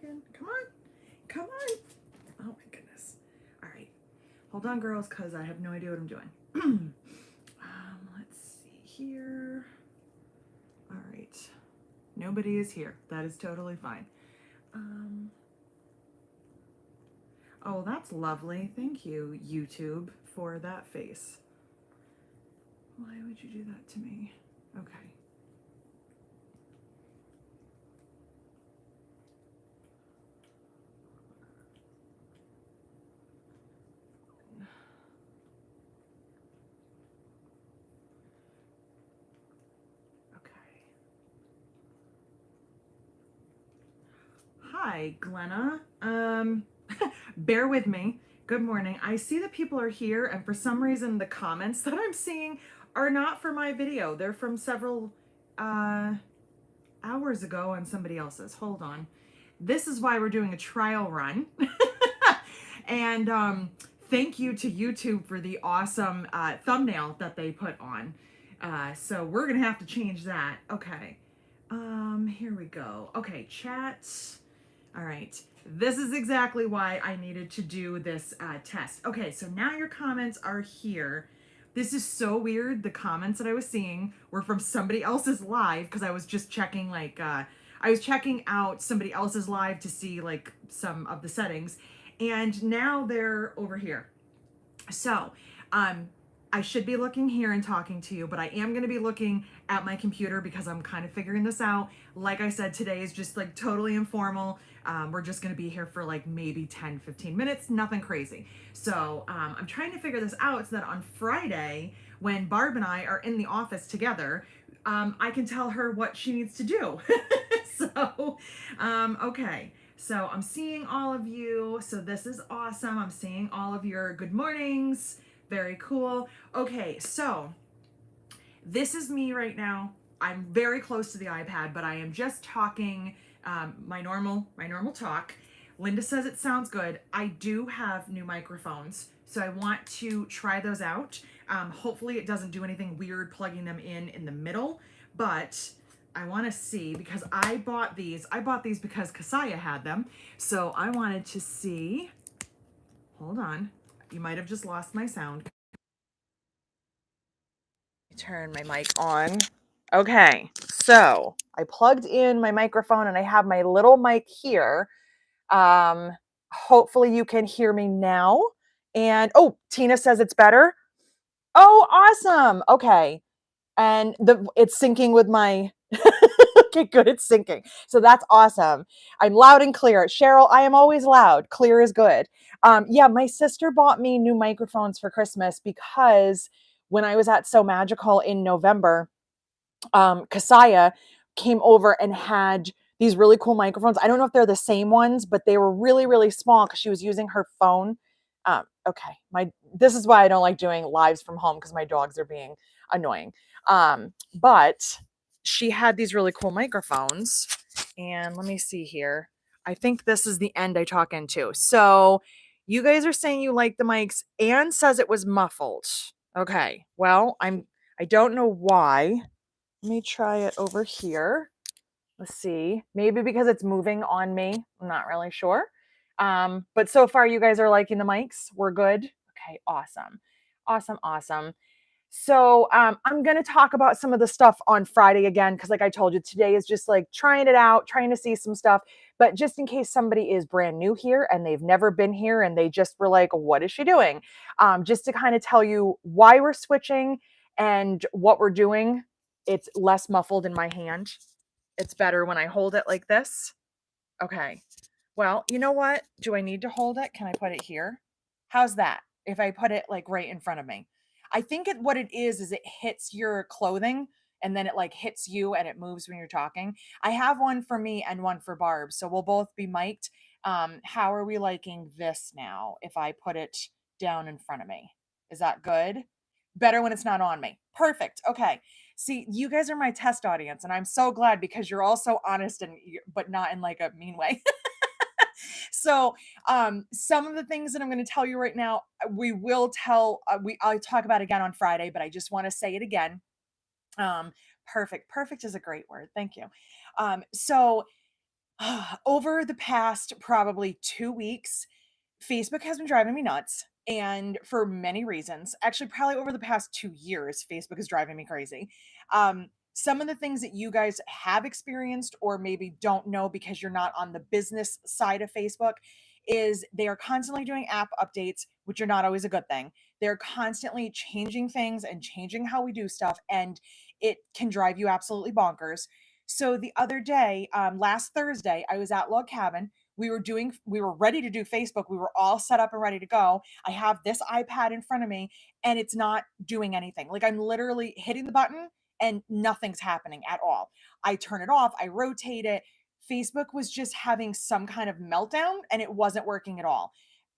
second. Come on. Come on. Oh my goodness. All right. Hold on, girls, because I have no idea what I'm doing. Let's see here. All right. Nobody is here. That is totally fine. Oh, that's lovely. Thank you, YouTube, for that face. Why would you do that to me? Okay. Hi, Glenna. Bear with me. Good morning. I see that people are here, and for some reason, the comments that I'm seeing are not for my video. They're from several hours ago on somebody else's. Hold on. This is why we're doing a trial run. And thank you to YouTube for the awesome thumbnail that they put on. So we're gonna have to change that. Okay. Here we go. Okay, chat. All right. This is exactly why I needed to do this test. Okay, so now your comments are here. This is so weird. The comments that I was seeing were from somebody else's live because I was just checking I was checking out somebody else's live to see like some of the settings, and now they're over here. So, I should be looking here and talking to you, but I am going to be looking at my computer because I'm kind of figuring this out. Like I said, today is just like totally informal. We're just going to be here for like maybe 10, 15 minutes, nothing crazy. So I'm trying to figure this out so that on Friday, when Barb and I are in the office together, I can tell her what she needs to do. So, okay. So I'm seeing all of you. So this is awesome. I'm seeing all of your good mornings. Very cool. Okay, so this is me right now. I'm very close to the iPad, but I am just talking my normal talk. Linda says it sounds good. I do have new microphones, so I want to try those out. Hopefully it doesn't do anything weird plugging them in the middle, but I want to see because I bought these. I bought these because Kasaya had them, so I wanted to see. Hold on. You might have just lost my sound. Turn my mic on. Okay, so I plugged in my microphone and I have my little mic here. Hopefully you can hear me now. And oh, Tina says it's better. Oh, awesome. Okay. And it's syncing with my okay, good, it's syncing. So that's awesome. I'm loud and clear. Cheryl, I am always loud. Clear is good. Yeah, my sister bought me new microphones for Christmas because when I was at So Magical in November, Kasaya came over and had these really cool microphones. I don't know if they're the same ones, but they were really, really small because she was using her phone. Okay, this is why I don't like doing lives from home because my dogs are being annoying. But she had these really cool microphones, and let me see here. I think this is the end I talk into. So you guys are saying you like the mics. Anne says it was muffled. Okay, well, I don't know why. Let me try it over here. Let's see. Maybe because it's moving on me. I'm not really sure. But so far, you guys are liking the mics. We're good. Okay, awesome. Awesome, awesome. So I'm going to talk about some of the stuff on Friday again, because like I told you, today is just like trying it out, trying to see some stuff. But just in case somebody is brand new here and they've never been here and they just were like, what is she doing? Just to kind of tell you why we're switching and what we're doing. It's less muffled in my hand. It's better when I hold it like this. Okay. Well, you know what? Do I need to hold it? Can I put it here? How's that? If I put it like right in front of me. I think what it is it hits your clothing and then it like hits you and it moves when you're talking. I have one for me and one for Barb, so we'll both be mic'd. How are we liking this now if I put it down in front of me? Is that good? Better when it's not on me. Perfect. Okay. See, you guys are my test audience, and I'm so glad because you're all so honest and but not in like a mean way. So some of the things that I'm going to tell you right now, we will I'll talk about again on Friday, but I just want to say it again. Perfect is a great word. Thank you. So Over the past probably 2 weeks, Facebook has been driving me nuts, and for many reasons. Actually, probably over the past 2 years, Facebook is driving me crazy. Some of the things that you guys have experienced or maybe don't know because you're not on the business side of Facebook is they are constantly doing app updates, which are not always a good thing. They're constantly changing things and changing how we do stuff, and it can drive you absolutely bonkers. So the other day, last Thursday, I was at Log Cabin. We were ready to do Facebook. We were all set up and ready to go. I have this iPad in front of me and it's not doing anything. Like I'm literally hitting the button and nothing's happening at all. I turn it off, I rotate it. Facebook was just having some kind of meltdown and it wasn't working at all.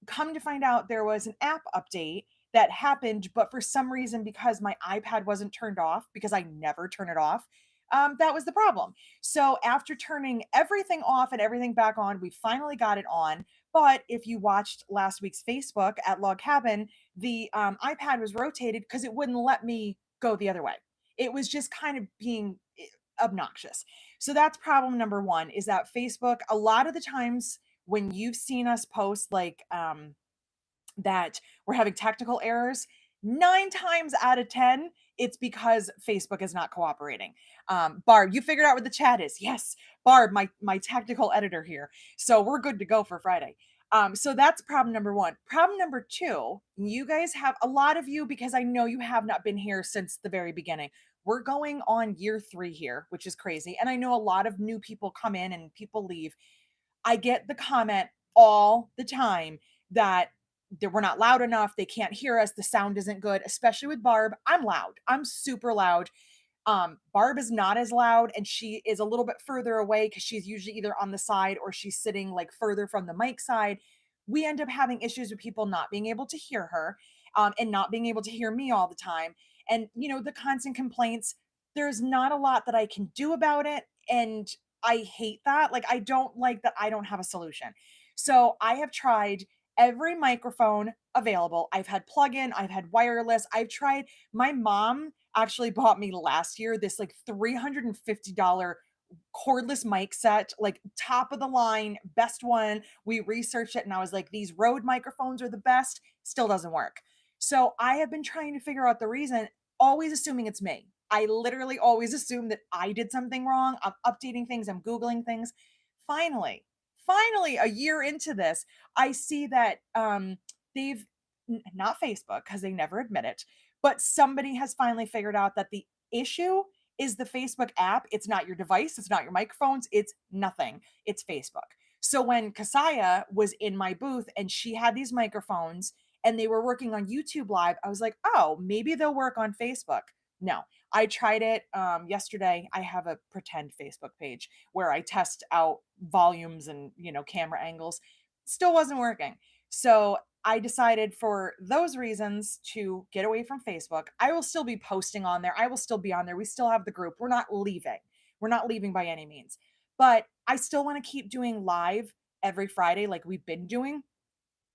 Come to find out, there was an app update that happened, but for some reason, because my iPad wasn't turned off, because I never turn it off, that was the problem. So after turning everything off and everything back on, we finally got it on. But if you watched last week's Facebook at Log Cabin, the iPad was rotated because it wouldn't let me go the other way. It was just kind of being obnoxious. So that's problem number one, is that Facebook, a lot of the times when you've seen us post like that we're having technical errors, 9 times out of 10, it's because Facebook is not cooperating. Barb, you figured out what the chat is. Yes, Barb, my technical editor here. So we're good to go for Friday. So that's problem number one. Problem number two, you guys have a lot of you, because I know you have not been here since the very beginning. We're going on year 3 here, which is crazy. And I know a lot of new people come in and people leave. I get the comment all the time that we're not loud enough, they can't hear us, the sound isn't good, especially with Barb. I'm loud. I'm super loud. Barb is not as loud and she is a little bit further away because she's usually either on the side or she's sitting like further from the mic side. We end up having issues with people not being able to hear her, and not being able to hear me all the time. And, the constant complaints, there's not a lot that I can do about it. And I hate that. Like, I don't like that I don't have a solution. So I have tried every microphone available. I've had plug-in, I've had wireless, I've tried. My mom actually bought me last year this like $350 cordless mic set, like top of the line, best one. We researched it and I was like, these Rode microphones are the best. Still doesn't work. So I have been trying to figure out the reason, always assuming it's me. I literally always assume that I did something wrong. I'm updating things, I'm Googling things. Finally, finally, a year into this, I see that they've not Facebook, because they never admit it, but somebody has finally figured out that the issue is the Facebook app. It's not your device, it's not your microphones, it's nothing. It's Facebook. So when Kasaya was in my booth and she had these microphones and they were working on YouTube Live, I was like, oh, maybe they'll work on Facebook. No, I tried it yesterday. I have a pretend Facebook page where I test out volumes and, camera angles. Still wasn't working. So I decided for those reasons to get away from Facebook. I will still be posting on there. I will still be on there. We still have the group. We're not leaving. We're not leaving by any means. But I still want to keep doing live every Friday like we've been doing.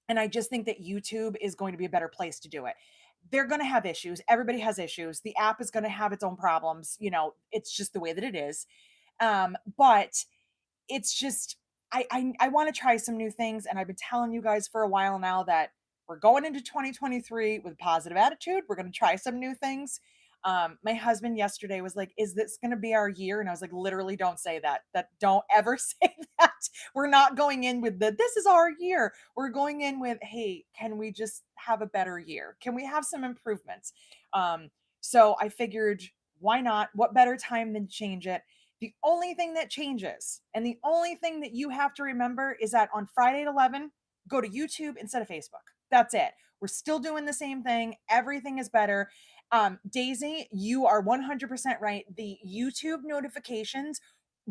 And I just think that YouTube is going to be a better place to do it. They're going to have issues. Everybody has issues. The app is going to have its own problems. It's just the way that it is. But it's just, I want to try some new things, and I've been telling you guys for a while now that we're going into 2023 with positive attitude. We're going to try some new things. My husband yesterday was like, is this going to be our year? And I was like, literally, don't say that don't ever say that. We're not going in with this is our year. We're going in with, hey, can we just have a better year? Can we have some improvements? So I figured, why not? What better time than change it? The only thing that changes, and the only thing that you have to remember, is that on Friday at 11, go to YouTube instead of Facebook. That's it. We're still doing the same thing. Everything is better. Daisy, you are 100% right. The YouTube notifications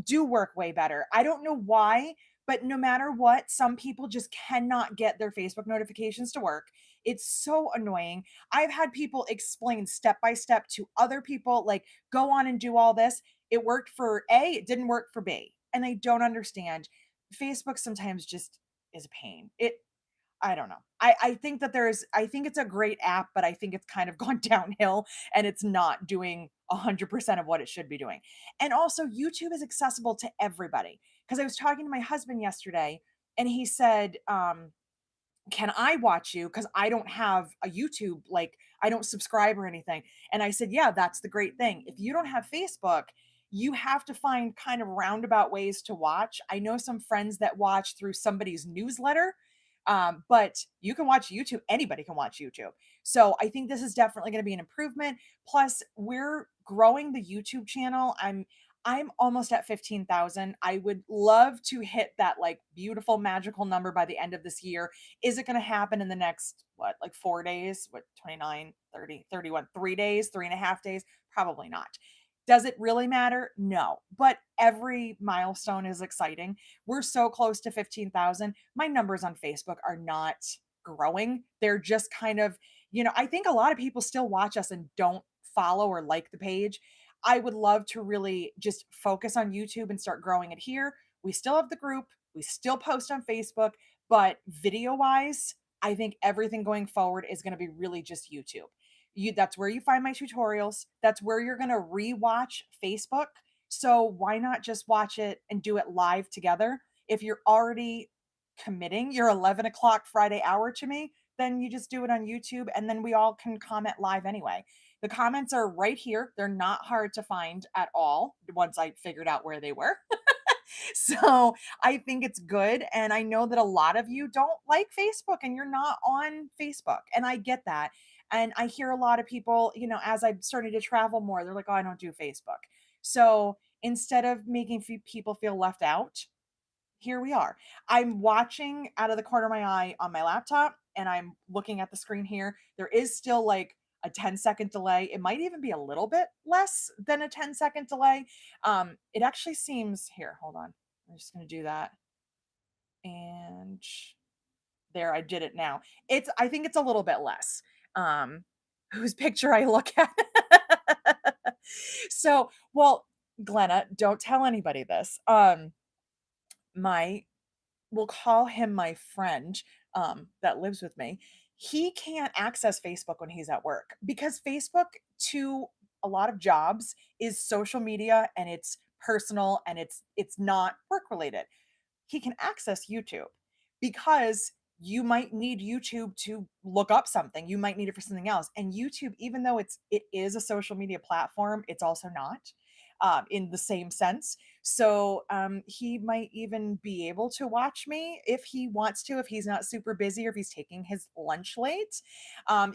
do work way better. I don't know why, but no matter what, some people just cannot get their Facebook notifications to work. It's so annoying. I've had people explain step by step to other people, like, go on and do all this. It worked for A, it didn't work for B. And I don't understand. Facebook sometimes just is a pain. I don't know. I think that I think it's a great app, but I think it's kind of gone downhill and it's not doing 100% of what it should be doing. And also, YouTube is accessible to everybody. because I was talking to my husband yesterday and he said, can I watch you? Because I don't have a YouTube, like I don't subscribe or anything. And I said, yeah, that's the great thing. If you don't have Facebook, you have to find kind of roundabout ways to watch. I know some friends that watch through somebody's newsletter, but you can watch YouTube. Anybody can watch YouTube. So I think this is definitely going to be an improvement. Plus, we're growing the YouTube channel. I'm almost at 15,000. I would love to hit that like beautiful magical number by the end of this year. Is it going to happen in the next, what, like 4 days? What, 29, 30, 31, 3 days, 3.5 days? Probably not. Does it really matter? No. But every milestone is exciting. We're so close to 15,000. My numbers on Facebook are not growing. They're just kind of, I think a lot of people still watch us and don't follow or like the page. I would love to really just focus on YouTube and start growing it here. We still have the group, we still post on Facebook, but video wise, I think everything going forward is going to be really just YouTube. That's where you find my tutorials. That's where you're going to rewatch Facebook. So why not just watch it and do it live together? If you're already committing your 11 o'clock Friday hour to me, then you just do it on YouTube and then we all can comment live anyway. The comments are right here. They're not hard to find at all once I figured out where they were. So I think it's good. And I know that a lot of you don't like Facebook and you're not on Facebook. And I get that. And I hear a lot of people, as I'm starting to travel more, they're like, oh, I don't do Facebook. So instead of making people feel left out, here we are. I'm watching out of the corner of my eye on my laptop and I'm looking at the screen here. There is still like a 10-second delay. It might even be a little bit less than a 10-second delay. It actually seems here. Hold on. I'm just going to do that. And there, I did it now. I think it's a little bit less. Whose picture I look at. So, well, Glenna, don't tell anybody this. My We'll call him my friend that lives with me. He can't access Facebook when he's at work because Facebook, to a lot of jobs, is social media and it's personal and it's not work related. He can access YouTube because you might need YouTube to look up something. You might need it for something else. And YouTube, even though it is a social media platform, it's also not in the same sense. So he might even be able to watch me if he wants to, if he's not super busy or if he's taking his lunch late.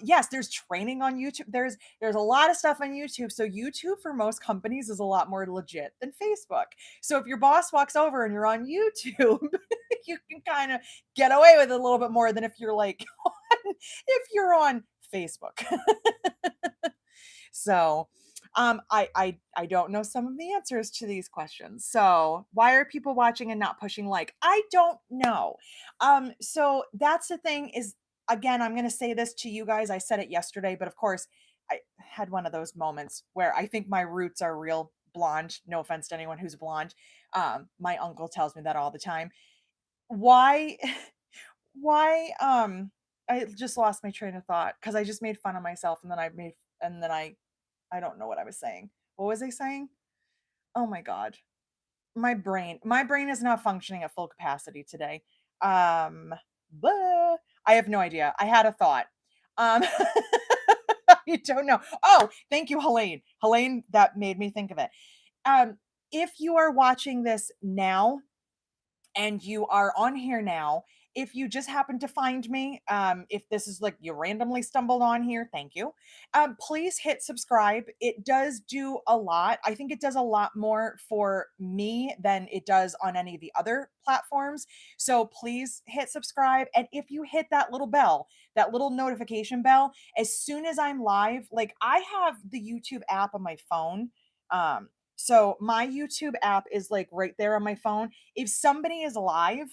Yes, there's training on YouTube. There's a lot of stuff on YouTube. So YouTube for most companies is a lot more legit than Facebook. So if your boss walks over and you're on YouTube, you can kind of get away with it a little bit more than if you're like if you're on Facebook. So I don't know some of the answers to these questions. So why are people watching and not pushing like? I don't know. So that's the thing is, again, I'm going to say this to you guys. I said it yesterday, but of course I had one of those moments where I think my roots are real blonde. No offense to anyone who's blonde. My uncle tells me that all the time. Why why I just lost my train of thought because I just made fun of myself and then I don't know what I was saying. What was I saying? Oh my god. My brain is not functioning at full capacity today. Um I have no idea. I had a thought. Um I don't know. Oh, thank you, Helene. Helene, that made me think of it. Um if you are watching this now, and you are on here now, if you just happen to find me, if this is like you randomly stumbled on here, thank you. Please hit subscribe. It does do a lot. I think it does a lot more for me than it does on any of the other platforms. So please hit subscribe. And if you hit that little bell, that little notification bell, as soon as I'm live, like I have the YouTube app on my phone. So my YouTube app is like right there on my phone. If somebody is live,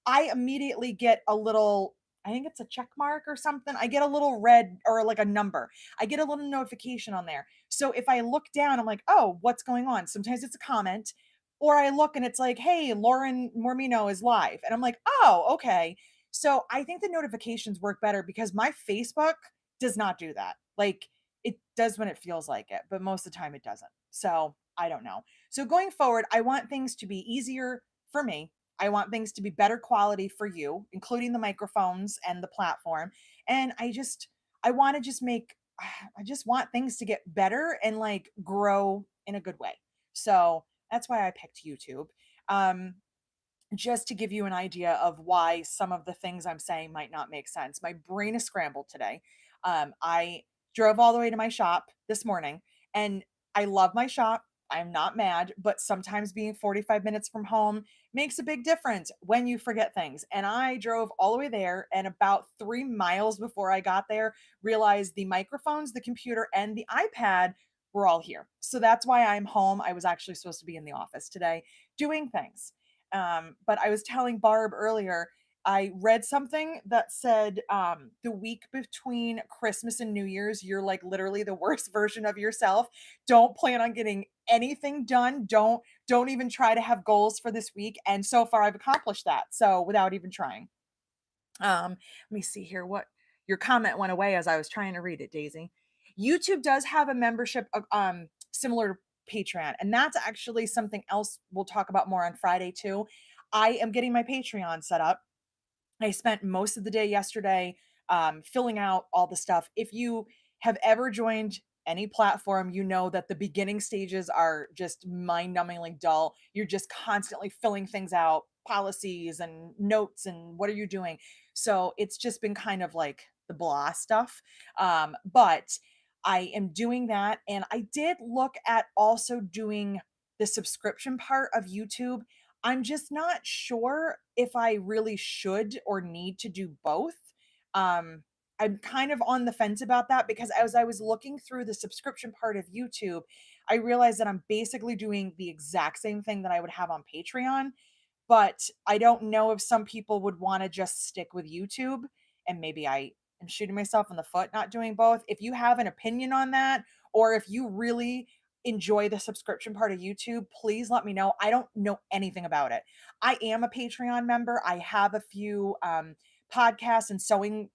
I immediately get a little, I think it's a check mark or something. I get a little red or like a number. I get a little notification on there. So if I look down, I'm like, oh, what's going on? Sometimes it's a comment, or I look and it's like, hey, Lauren Mormino is live. And I'm like, oh, okay. So I think the notifications work better because my Facebook does not do that. Like it does when it feels like it, but most of the time it doesn't. So I don't know. So going forward, I want things to be easier, for me. I want things to be better quality for you, including the microphones and the platform. And I want to just make, I just want things to get better and like grow in a good way. So that's why I picked YouTube. Um, just to give you an idea of why some of the things I'm saying might not make sense. My brain is scrambled today. I drove all the way to my shop this morning, and I love my shop. I'm not mad, but sometimes being 45 minutes from home makes a big difference when you forget things. And I drove all the way there, and about 3 miles before I got there, realized the microphones, the computer, and the iPad were all here. So that's why I'm home. I was actually supposed to be in the office today doing things. But I was telling Barb earlier, I read something that said the week between Christmas and New Year's, you're like literally the worst version of yourself. Don't plan on getting anything done. Don't even try to have goals for this week. And so far, I've accomplished that. So without even trying. Let me see here. What your comment went away as I was trying to read it, Daisy. YouTube does have a membership similar to Patreon, and that's actually something else we'll talk about more on Friday too. I am getting my Patreon set up. I spent most of the day yesterday filling out all the stuff. If you have ever joined any platform, you know that the beginning stages are just mind numbingly dull. You're just constantly filling things out, policies and notes, and what are you doing? So it's just been kind of like the blah stuff. But I am doing that. And I did look at also doing the subscription part of YouTube. I'm just not sure if I really should or need to do both. Um, I'm kind of on the fence about that because as I was looking through the subscription part of YouTube, I realized that I'm basically doing the exact same thing that I would have on Patreon, but I don't know if some people would want to just stick with YouTube, and maybe I am shooting myself in the foot not doing both. If you have an opinion on that, or if you really enjoy the subscription part of YouTube, please let me know. I don't know anything about it. I am a Patreon member. I have a few podcasts and sewing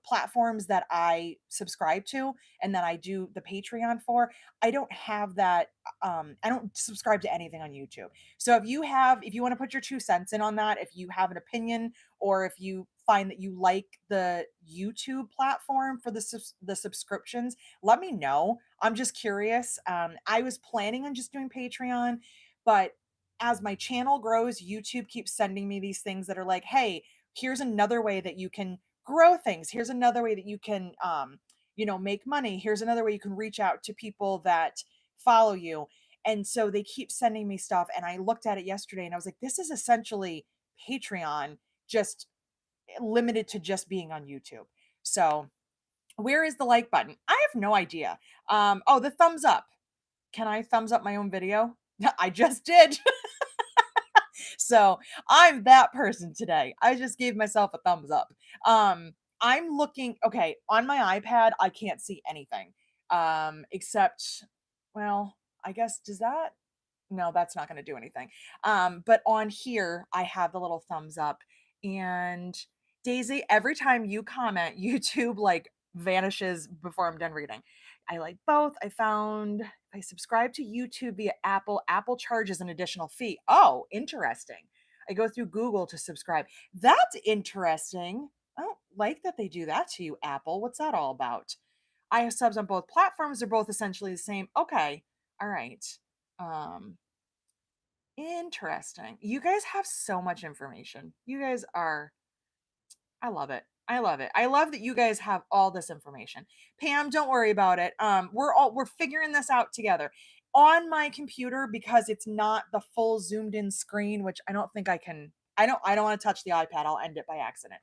platforms that I subscribe to and that I do the Patreon for. I don't have that. I don't subscribe to anything on YouTube. So if you want to put your 2 cents in on that, if you have an opinion or if you find that you like the YouTube platform for the subscriptions, let me know. I'm just curious. I was planning on just doing Patreon, but as my channel grows, YouTube keeps sending me these things that are like, hey, here's another way that you can grow things. Here's another way that you can, make money. Here's another way you can reach out to people that follow you. And so they keep sending me stuff. And I looked at it yesterday and I was like, this is essentially Patreon, just limited to just being on YouTube. So where is the like button? I have no idea. Oh, the thumbs up. Can I thumbs up my own video? I just did. So I'm that person today. I just gave myself a thumbs up. I'm looking, okay, on my iPad, I can't see anything. Except, well, I guess, does that? No, that's not going to do anything. But on here, I have the little thumbs up. And Daisy, every time you comment, YouTube like vanishes before I'm done reading. I like both. I found if I subscribe to YouTube via Apple, Apple charges an additional fee. Oh, interesting. I go through Google to subscribe. That's interesting. I don't like that they do that to you, Apple. What's that all about? I have subs on both platforms. They're both essentially the same. Okay. All right. Um, Interesting. You guys have so much information. You guys are, I love it. I love it. I love that you guys have all this information. Pam, don't worry about it. We're figuring this out together. On my computer, because it's not the full zoomed in screen, which I don't think I can, I don't want to touch the iPad. I'll end it by accident.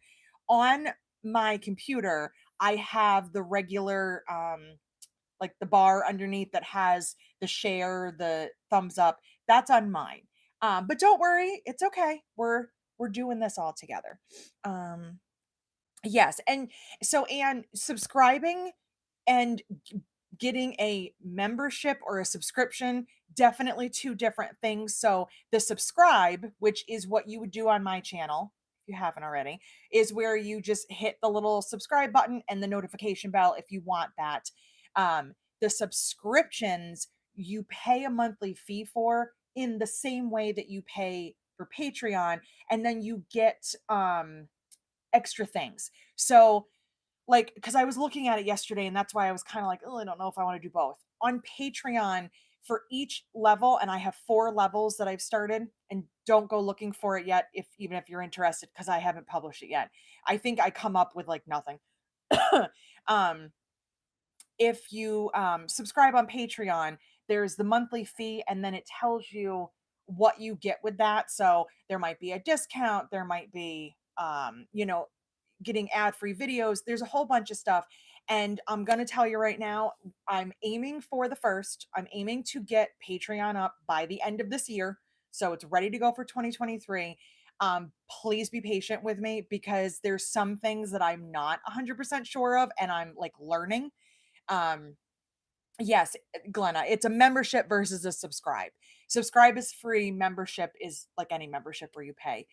On my computer, I have the regular like the bar underneath that has the share, the thumbs up. That's on mine. But don't worry, it's okay. We're doing this all together. Um, yes, and so and subscribing and getting a membership or a subscription, definitely two different things. So the subscribe, which is what you would do on my channel if you haven't already, is where you just hit the little subscribe button and the notification bell if you want that. The subscriptions you pay a monthly fee for in the same way that you pay for Patreon, and then you get extra things. So like, because I was looking at it yesterday, and that's why I was kind of like, oh, I don't know if I want to do both. On Patreon, for each level, and I have 4 levels that I've started, and don't go looking for it yet, if even if you're interested, because I haven't published it yet. I think I come up with like nothing. um, if you subscribe on Patreon, there's the monthly fee, and then it tells you what you get with that. So there might be a discount, there might be, getting ad-free videos. There's a whole bunch of stuff. And I'm going to tell you right now, I'm aiming for the first. I'm aiming to get Patreon up by the end of this year. So it's ready to go for 2023. Please be patient with me because there's some things that I'm not 100% sure of and I'm like learning. Um, Yes, Glenna, it's a membership versus a subscribe. Subscribe is free, membership is like any membership where you pay.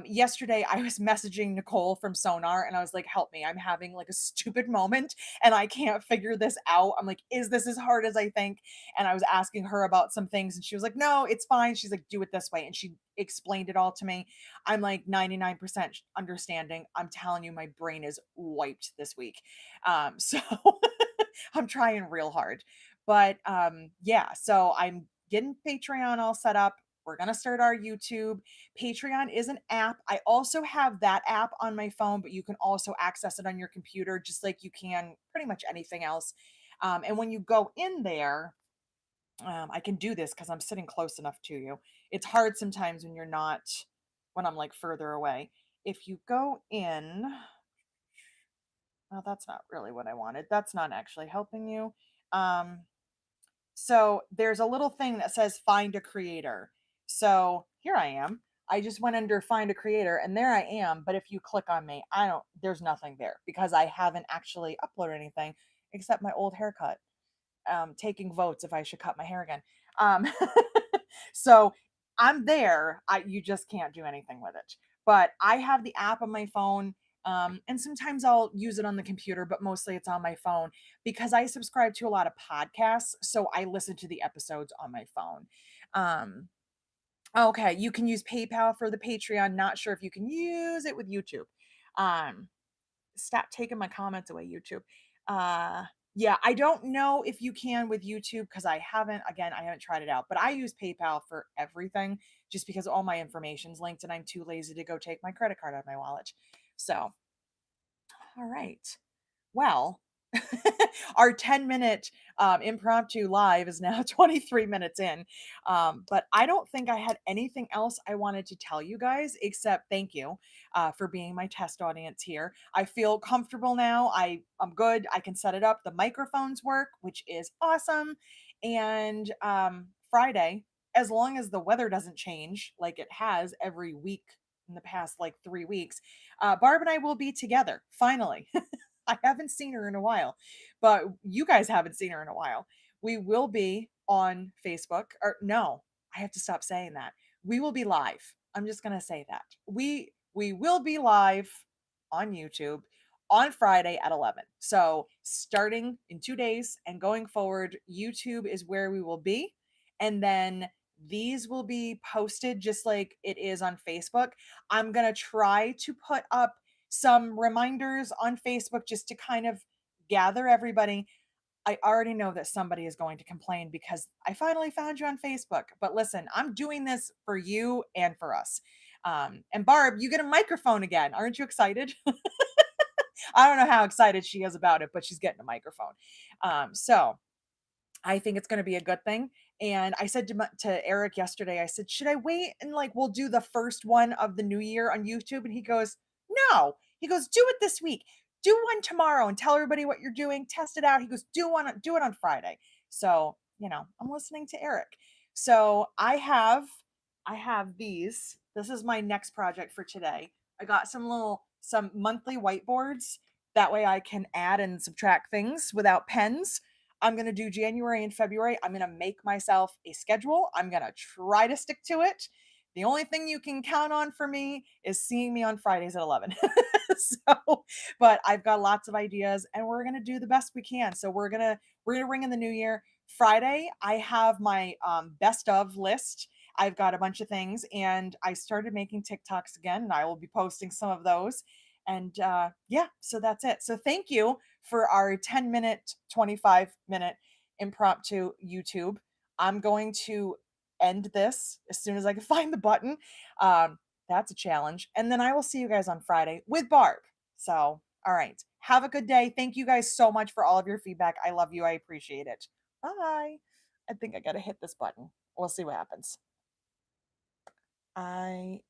Yesterday I was messaging Nicole from Sonar and I was like, help me. I'm having like a stupid moment and I can't figure this out. I'm like, is this as hard as I think? And I was asking her about some things and she was like, no, it's fine. She's like, do it this way. And she explained it all to me. I'm like 99% understanding. I'm telling you, my brain is wiped this week. So I'm trying real hard. But yeah, so I'm getting Patreon all set up. We're going to start our YouTube. Patreon is an app. I also have that app on my phone, but you can also access it on your computer just like you can pretty much anything else. And when you go in there, I can do this because I'm sitting close enough to you. It's hard sometimes when you're not, when I'm like further away. If you go in, well, that's not really what I wanted. That's not actually helping you. Um, so there's a little thing that says find a creator. So here I am. I just went under find a creator and there I am. But if you click on me, there's nothing there because I haven't actually uploaded anything except my old haircut. Taking votes if I should cut my hair again. Um, so I'm there. You just can't do anything with it. But I have the app on my phone. And sometimes I'll use it on the computer, but mostly it's on my phone because I subscribe to a lot of podcasts. So I listen to the episodes on my phone. Um, okay, you can use PayPal for the Patreon. Not sure if you can use it with YouTube. Um, Stop taking my comments away, YouTube. Uh, yeah, I don't know if you can with YouTube because I haven't tried it out, but I use PayPal for everything just because all my information's linked and I'm too lazy to go take my credit card out of my wallet. So, all right. Well, our 10-minute impromptu live is now 23 minutes in. But I don't think I had anything else I wanted to tell you guys except thank you for being my test audience here. I feel comfortable now. I'm good. I can set it up. The microphones work, which is awesome. And Friday, as long as the weather doesn't change like it has every week in the past like 3 weeks, Barb and I will be together finally. I haven't seen her in a while, but you guys haven't seen her in a while. We will be on Facebook, or no, I have to stop saying that. We will be live. I'm just going to say that. We will be live on YouTube on Friday at 11. So, starting in 2 days and going forward, YouTube is where we will be. And then these will be posted just like it is on Facebook. I'm going to try to put up some reminders on Facebook just to kind of gather everybody. I already know that somebody is going to complain because I finally found you on Facebook. But listen, I'm doing this for you and for us. And Barb, you get a microphone again. Aren't you excited? I don't know how excited she is about it, but she's getting a microphone. So I think it's going to be a good thing. And I said to Eric yesterday, I said, should I wait and like we'll do the first one of the new year on YouTube? And he goes, no. He goes, do it this week. Do one tomorrow and tell everybody what you're doing. Test it out. He goes, do it on Friday. So, I'm listening to Eric. So I have these. This is my next project for today. I got some monthly whiteboards. That way I can add and subtract things without pens. I'm going to do January and February. I'm going to make myself a schedule. I'm going to try to stick to it. The only thing you can count on for me is seeing me on Fridays at 11. But I've got lots of ideas and we're going to do the best we can. So we're going to ring in the new year. Friday, I have my best of list. I've got a bunch of things, and I started making TikToks again, and I will be posting some of those. And yeah, so that's it. So thank you for our 10-minute, 25-minute impromptu YouTube. I'm going to end this as soon as I can find the button. That's a challenge. And then I will see you guys on Friday with Barb. So, all right. Have a good day. Thank you guys so much for all of your feedback. I love you. I appreciate it. Bye. I think I got to hit this button. We'll see what happens. I